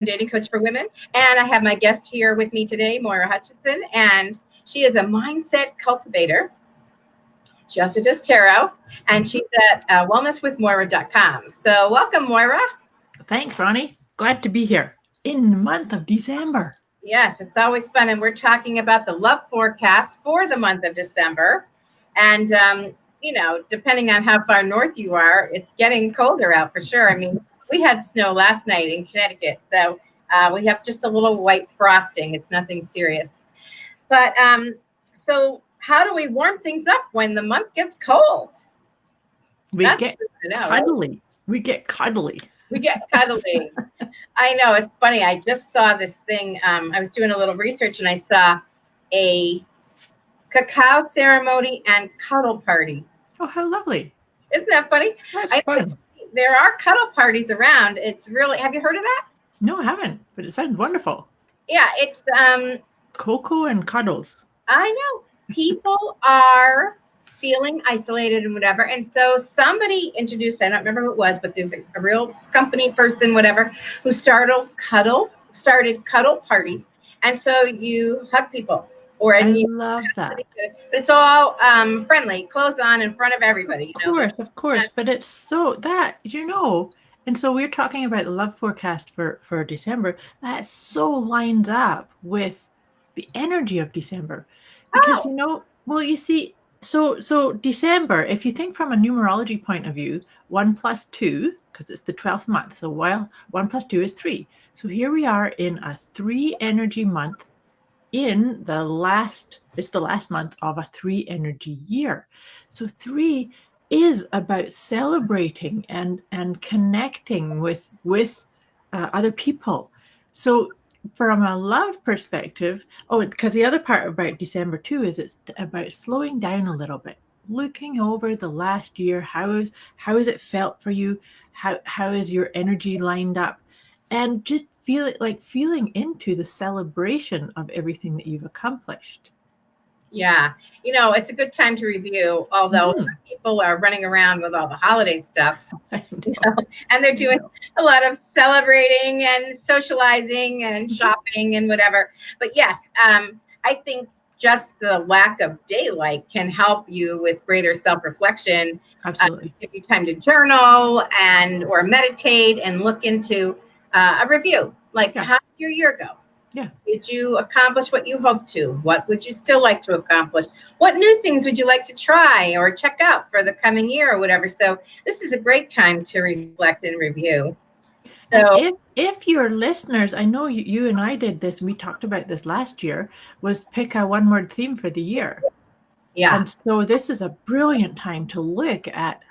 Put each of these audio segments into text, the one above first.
dating coach for women. And I have my guest here with me today, Moira Hutchinson, and she is a mindset cultivator. She also does tarot, and she's at wellnesswithmoira.com. So welcome, Moira. Thanks, Ronnie. Glad to be here in the month of December. Yes, it's always fun. And we're talking about the love forecast for the month of December. And, depending on how far north you are, it's getting colder out for sure. I mean, we had snow last night in Connecticut. So we have just a little white frosting. It's nothing serious. But so how do we warm things up when the month gets cold? We get cuddly. We get cuddly. We get cuddly. I know, it's funny. I just saw this thing. I was doing a little research and I saw a cacao ceremony and cuddle party. Oh, how lovely. Isn't that funny? That's fun. There are cuddle parties around. It's really, have you heard of that? No, I haven't, but it sounds wonderful. Yeah, it's cocoa and cuddles. I know. People are feeling isolated and whatever. And so somebody introduced, I don't remember who it was, but there's a real company person, whatever, who started cuddle parties. And so you hug people. I love that. But it's all friendly, clothes on in front of everybody. Of course. But it's so that, and so we're talking about the love forecast for December. That so lines up with the energy of December. Because, you see, so December, if you think from a numerology point of view, 1 plus 2, because it's the 12th month. So while 1 plus 2 is 3. So here we are in a 3 energy month. It's the last month of a 3 energy year. So 3 is about celebrating and connecting with other people. So from a love perspective, because the other part about December too is it's about slowing down a little bit, looking over the last year. How has it felt for you? How is your energy lined up? And just feeling into the celebration of everything that you've accomplished. Yeah. It's a good time to review, although people are running around with all the holiday stuff, and they're doing a lot of celebrating and socializing and shopping and whatever. But yes, I think just the lack of daylight can help you with greater self-reflection. Absolutely. Give you time to journal or meditate and look into a review. Like, how did your year go? Yeah. Did you accomplish what you hoped to? What would you still like to accomplish? What new things would you like to try or check out for the coming year or whatever? So this is a great time to reflect and review. So if your listeners, I know you and I did this, we talked about this last year, was pick a one-word theme for the year. Yeah. And so this is a brilliant time to look at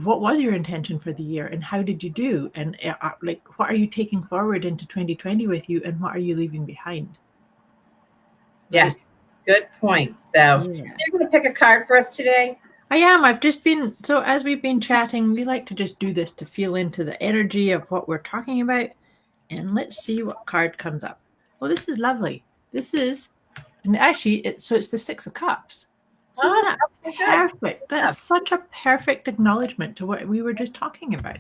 what was your intention for the year and how did you do? And what are you taking forward into 2020 with you and what are you leaving behind? Yes, good point. So you're going to pick a card for us today? I am. As we've been chatting, we like to just do this to feel into the energy of what we're talking about. And let's see what card comes up. Oh, this is lovely. It's the 6 of Cups. So isn't that perfect? That's such a perfect acknowledgement to what we were just talking about.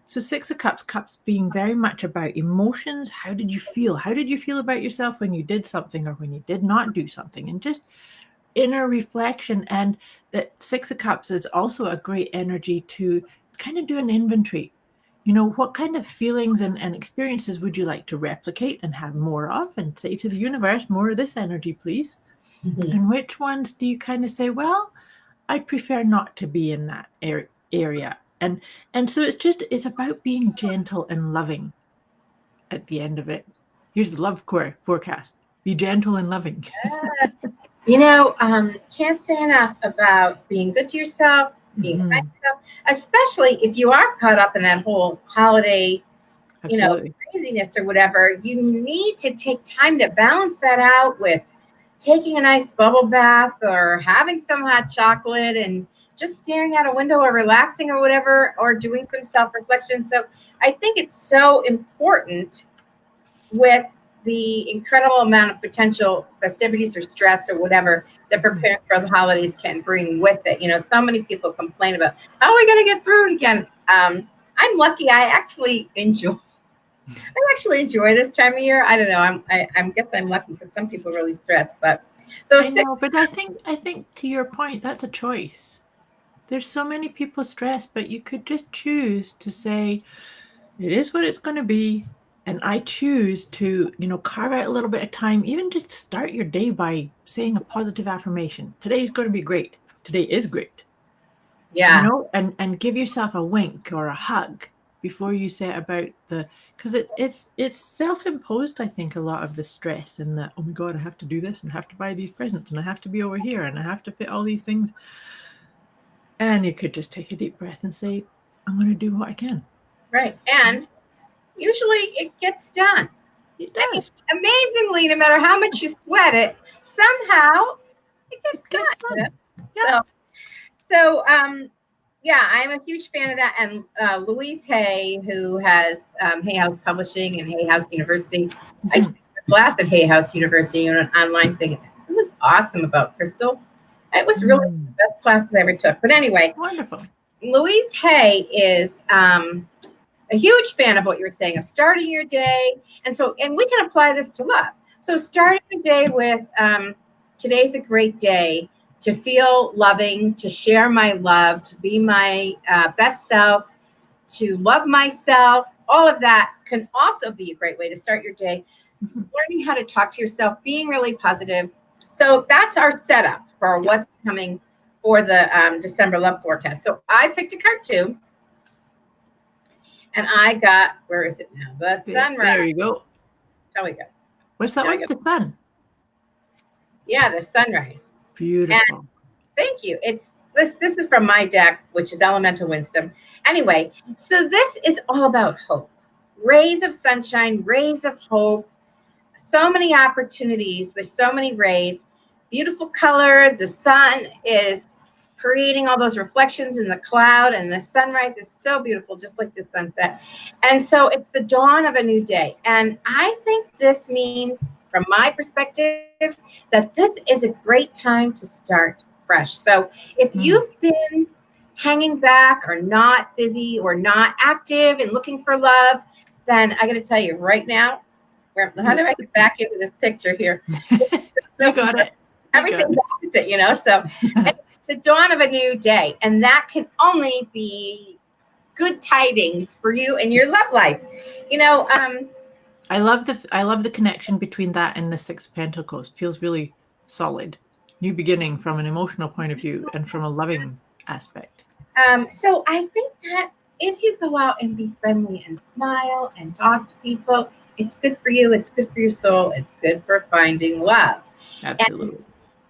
So 6 of Cups being very much about emotions. How did you feel? How did you feel about yourself when you did something or when you did not do something? And just inner reflection. And that 6 of Cups is also a great energy to kind of do an inventory. What kind of feelings and experiences would you like to replicate and have more of? And say to the universe, more of this energy, please. Mm-hmm. And which ones do you kind of say, well, I prefer not to be in that area. And so it's about being gentle and loving at the end of it. Here's the love forecast. Be gentle and loving. Can't say enough about being good to yourself, being kind to yourself, especially if you are caught up in that whole holiday, craziness or whatever. You need to take time to balance that out with taking a nice bubble bath or having some hot chocolate and just staring out a window or relaxing or whatever, or doing some self-reflection. So I think it's so important with the incredible amount of potential festivities or stress or whatever that preparing for the holidays can bring with it. So many people complain about, how are we going to get through it again? I'm lucky. I actually enjoy I actually enjoy this time of year. I don't know. I guess I'm lucky because some people really stress. But so I know, but I think to your point, that's a choice. There's so many people stressed, but you could just choose to say, it is what it's going to be. And I choose to, carve out a little bit of time, even just start your day by saying a positive affirmation. Today is going to be great. Today is great. yeah, And give yourself a wink or a hug before you say about because it's self-imposed. I think a lot of the stress and the, oh my God, I have to do this and I have to buy these presents and I have to be over here and I have to fit all these things. And you could just take a deep breath and say, I'm going to do what I can. right. And usually it gets done. It I mean, does. amazingly, no matter how much you sweat it, somehow it gets It gets done. done. Yeah. Yeah, I'm a huge fan of that. And Louise Hay, who has Hay House Publishing and Hay House University, I took a class at Hay House University on an online thing. It was awesome about crystals. It was really the best classes I ever took. But anyway, Wonderful. Louise Hay is a huge fan of what you're saying of starting your day. And we can apply this to love. So starting the day with today's a great day to feel loving, to share my love, to be my best self, to love myself. All of that can also be a great way to start your day. Learning how to talk to yourself, being really positive. So that's our setup for what's coming for the December love forecast. So I picked a card too. And I got, where is it now? The sunrise. There you go. Oh, we go. What's that one? The sun. Yeah, the sunrise. Beautiful. And thank you. This is from my deck, which is Elemental Wisdom. Anyway, so this is all about hope. Rays of sunshine, rays of hope. So many opportunities. There's so many rays. Beautiful color. The sun is creating all those reflections in the cloud, and the sunrise is so beautiful, just like the sunset. And so it's the dawn of a new day. And I think this means, from my perspective, that this is a great time to start fresh. So if you've been hanging back or not busy or not active and looking for love, then I got to tell you right now, how do I get back into this picture here? You got it. Everything's opposite, so it's the dawn of a new day, and that can only be good tidings for you and your love life. I love the connection between that and the Six of Pentacles. Feels really solid. New beginning from an emotional point of view and from a loving aspect. So I think that if you go out and be friendly and smile and talk to people, it's good for you. It's good for your soul. It's good for finding love. Absolutely. And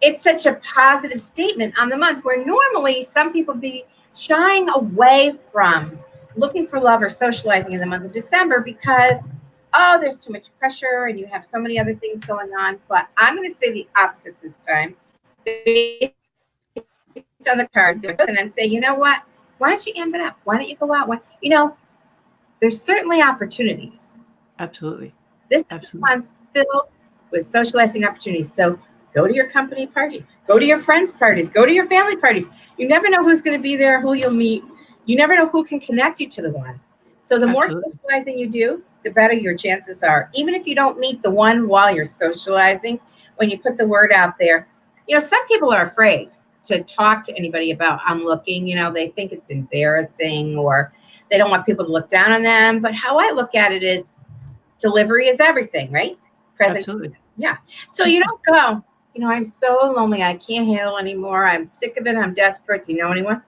it's such a positive statement on the month where normally some people be shying away from looking for love or socializing in the month of December because, there's too much pressure and you have so many other things going on. But I'm going to say the opposite this time. Based on the cards, and say, you know what? Why don't you amp it up? Why don't you go out? There's certainly opportunities. Absolutely. This month filled with socializing opportunities. So go to your company party. Go to your friends' parties. Go to your family parties. You never know who's going to be there, who you'll meet. You never know who can connect you to the one. So the more socializing you do, the better your chances are. Even if you don't meet the one while you're socializing, when you put the word out there, some people are afraid to talk to anybody about I'm looking. They think it's embarrassing or they don't want people to look down on them. But how I look at it is delivery is everything, right? Absolutely. Yeah. So you don't go, I'm so lonely. I can't handle anymore. I'm sick of it. I'm desperate. Do you know anyone?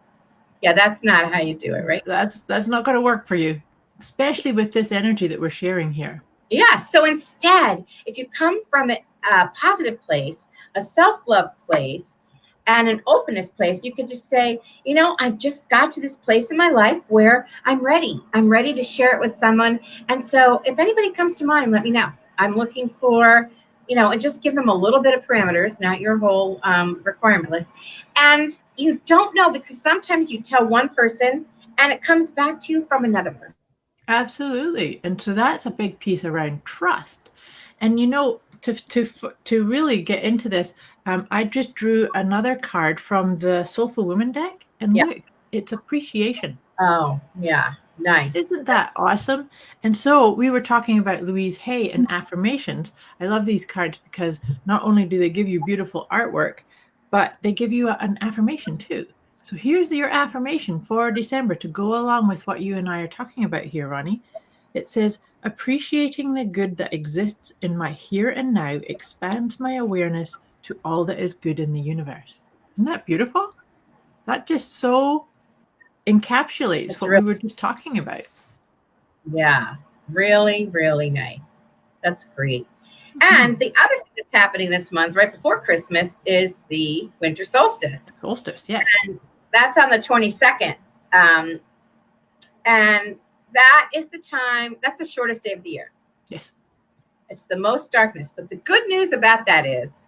Yeah, that's not how you do it, right? That's not going to work for you, especially with this energy that we're sharing here. Yeah. So instead, if you come from a positive place, a self-love place, and an openness place, you could just say, I've just got to this place in my life where I'm ready. I'm ready to share it with someone. And so if anybody comes to mind, let me know. I'm looking for, and just give them a little bit of parameters, not your whole requirement list. And you don't know because sometimes you tell one person and it comes back to you from another person. Absolutely. And so that's a big piece around trust. And to really get into this, I just drew another card from the Soulful Woman deck, and look, it's appreciation. Oh, yeah. Nice. Isn't that awesome? And so we were talking about Louise Hay and affirmations. I love these cards because not only do they give you beautiful artwork, but they give you an affirmation too. So here's your affirmation for December to go along with what you and I are talking about here, Ronnie. It says, appreciating the good that exists in my here and now expands my awareness to all that is good in the universe. Isn't that beautiful? That just so encapsulates It's what really, we were just talking about. yeah, really, really nice. That's great. And the other thing that's happening this month, right before Christmas, is the winter solstice. Solstice, yes. And that's on the 22nd. And that is the time, that's the shortest day of the year. Yes. It's the most darkness. But the good news about that is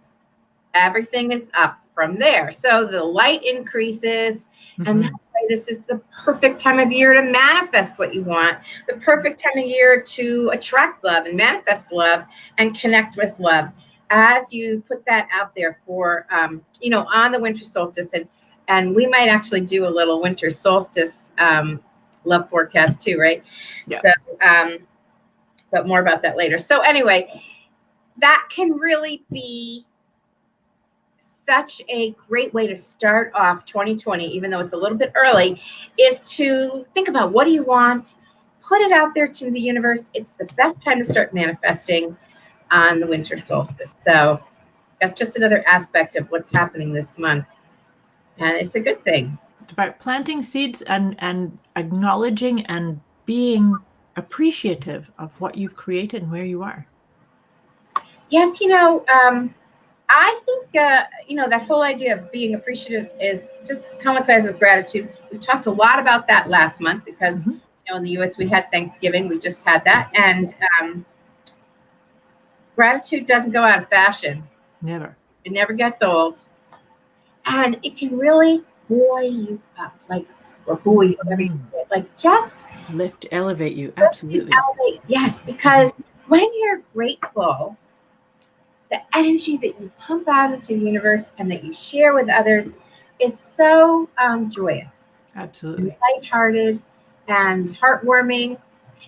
everything is up from there. So the light increases, and that's why this is the perfect time of year to manifest what you want, the perfect time of year to attract love and manifest love and connect with love as you put that out there for, on the winter solstice. And we might actually do a little winter solstice love forecast too, right? Yeah. So, but more about that later. So anyway, that can really be such a great way to start off 2020, even though it's a little bit early, is to think about what do you want, put it out there to the universe. It's the best time to start manifesting on the winter solstice. So that's just another aspect of what's happening this month. And it's a good thing. It's about planting seeds and acknowledging and being appreciative of what you've created and where you are. Yes, I think, that whole idea of being appreciative is just coincides with gratitude. We talked a lot about that last month because, in the U.S. we had Thanksgiving. We just had that. And gratitude doesn't go out of fashion. Never. It never gets old. And it can really buoy you up, or buoy, whatever you say. Like just lift, elevate you. Absolutely. Elevate. Yes, because when you're grateful, the energy that you pump out into the universe and that you share with others is so joyous. Absolutely. Lighthearted and heartwarming.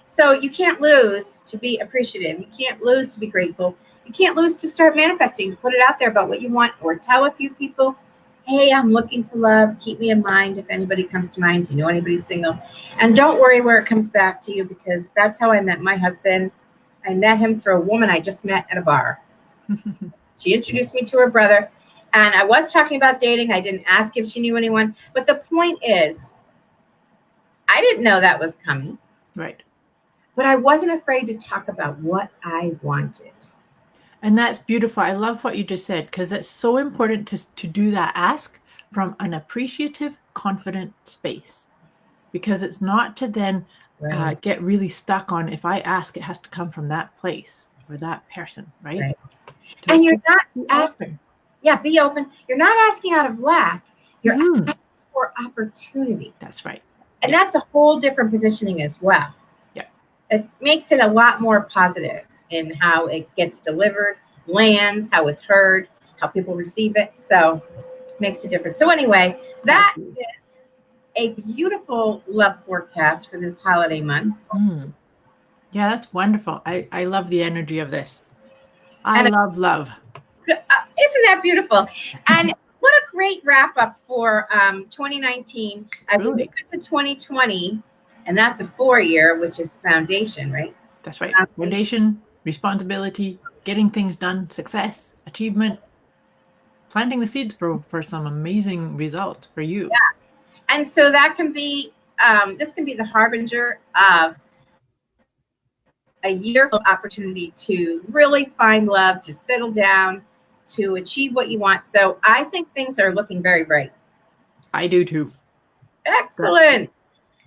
So you can't lose to be appreciative. You can't lose to be grateful. You can't lose to start manifesting, to put it out there about what you want, or tell a few people, hey, I'm looking for love. Keep me in mind if anybody comes to mind. Do you know anybody's single? And don't worry where it comes back to you, because that's how I met my husband. I met him through a woman I just met at a bar. She introduced me to her brother, and I was talking about dating. I didn't ask if she knew anyone, but the point is, I didn't know that was coming. Right. But I wasn't afraid to talk about what I wanted. And that's beautiful. I love what you just said, because it's so important to do that ask from an appreciative, confident space, because it's not to then get really stuck on, if I ask, it has to come from that place or that person, right? And you're not asking. Yeah, be open. You're not asking out of lack. You're asking for opportunity. That's right. And that's a whole different positioning as well. Yeah. It makes it a lot more positive in how it gets delivered, lands, how it's heard, how people receive it. So it makes a difference. So anyway, that is a beautiful love forecast for this holiday month. Yeah, that's wonderful. I love the energy of this. I love love. Isn't that beautiful? And what a great wrap up for 2019 as we move into 2020. And that's a 4-year, which is foundation, right? That's right. Foundation, responsibility, getting things done, success, achievement, planting the seeds for some amazing results for you. Yeah. And so that can be, this can be the harbinger of a year of opportunity to really find love, to settle down, to achieve what you want. So I think things are looking very bright. I do too. Excellent.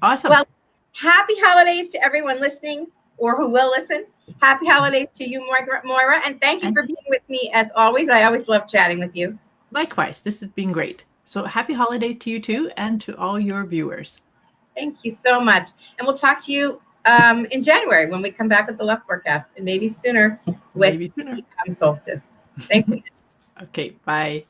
Awesome. Well, happy holidays to everyone listening or who will listen. Happy holidays to you, Moira. And thank you for being with me as always. I always love chatting with you. Likewise. This has been great. So happy holidays to you too, and to all your viewers. Thank you so much. And we'll talk to you in January when we come back with the love forecast, and maybe sooner with the solstice. Thank you. Okay, bye.